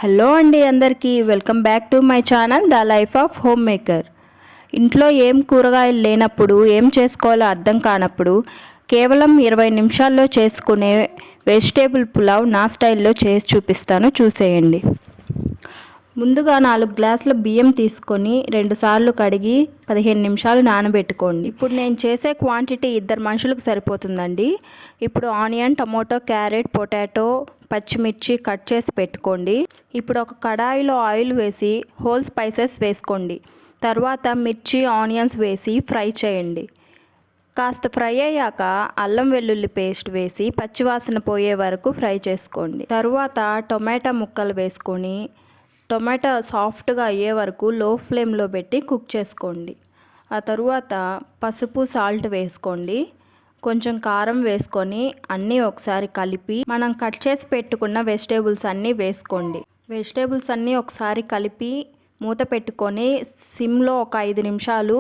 Hello అండి, అందరికీ welcome back to my channel the life of home maker. ఇంట్లో ఏం కూరగాయలు లేనప్పుడు ఏం చేసుకోవాలో అర్థం కానప్పుడు కేవలం 20 నిమిషాల్లో చేసుకునే వెజిటేబుల్ పులావ్ నా స్టైల్లో చేసి చూపిస్తాను, చూసేయండి. ముందుగా 4 గ్లాసుల బియ్యం తీసుకొని 2 సార్లు కడిగి 15 నిమిషాలు నానబెట్టుకోండి. ఇప్పుడు నేను చేసే క్వాంటిటీ 2 మనుషులకు సరిపోతుందండి. ఇప్పుడు ఆనియన్, టమోటో, క్యారెట్, పొటాటో, పచ్చిమిర్చి కట్ చేసి పెట్టుకోండి. ఇప్పుడు ఒక కడాయిలో ఆయిల్ వేసి హోల్ స్పైసెస్ వేసుకోండి. తర్వాత మిర్చి, ఆనియన్స్ వేసి ఫ్రై చేయండి. కాస్త ఫ్రై అయ్యాక అల్లం వెల్లుల్లి పేస్ట్ వేసి పచ్చివాసన పోయే వరకు ఫ్రై చేసుకోండి. తరువాత టొమాటో ముక్కలు వేసుకొని టొమాటో సాఫ్ట్గా అయ్యే వరకు లో ఫ్లేమ్లో పెట్టి కుక్ చేసుకోండి. ఆ తరువాత పసుపు, సాల్ట్ వేసుకోండి. కొంచెం కారం వేసుకొని అన్నీ ఒకసారి కలిపి మనం కట్ చేసి పెట్టుకున్న వెజిటేబుల్స్ అన్నీ వేసుకోండి. వెజిటేబుల్స్ అన్నీ ఒకసారి కలిపి మూత పెట్టుకొని సిమ్లో ఒక 5 నిమిషాలు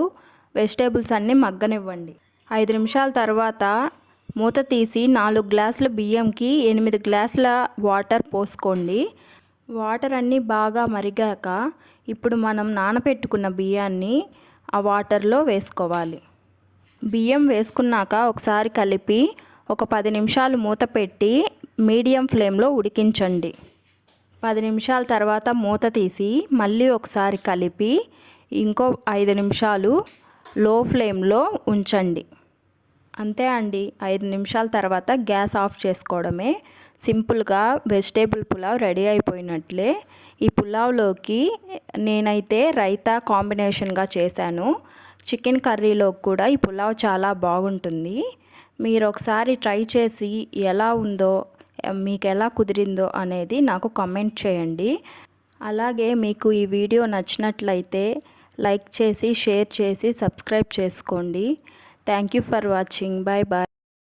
వెజిటేబుల్స్ అన్నీ మగ్గనివ్వండి. 5 నిమిషాల తర్వాత మూత తీసి 4 గ్లాసుల బియ్యంకి 8 గ్లాసుల వాటర్ పోసుకోండి. వాటర్ అన్నీ బాగా మరిగాక ఇప్పుడు మనం నానబెట్టుకున్న బియ్యాన్ని ఆ వాటర్లో వేసుకోవాలి. బియ్యం వేసుకున్నాక ఒకసారి కలిపి ఒక 10 నిమిషాలు మూత పెట్టి మీడియం ఫ్లేమ్లో ఉడికించండి. 10 నిమిషాల తర్వాత మూత తీసి మళ్ళీ ఒకసారి కలిపి ఇంకో 5 నిమిషాలు లో ఫ్లేమ్లో ఉంచండి. అంతే అండి, 5 నిమిషాల తర్వాత గ్యాస్ ఆఫ్ చేసుకోవడమే. సింపుల్గా వెజిటేబుల్ పులావ్ రెడీ అయిపోయినట్లే. ఈ పులావ్లోకి నేనైతే రైతా కాంబినేషన్గా చేశాను. చికెన్ కర్రీలోకి కూడా ఈ పులావ్ చాలా బాగుంటుంది. మీరు ఒకసారి ట్రై చేసి ఎలా ఉందో, మీకు ఎలా కుదిరిందో అనేది నాకు కామెంట్ చేయండి. అలాగే మీకు ఈ వీడియో నచ్చినట్లయితే లైక్ చేసి, షేర్ చేసి, సబ్స్క్రైబ్ చేసుకోండి. Thank you for watching. Bye bye.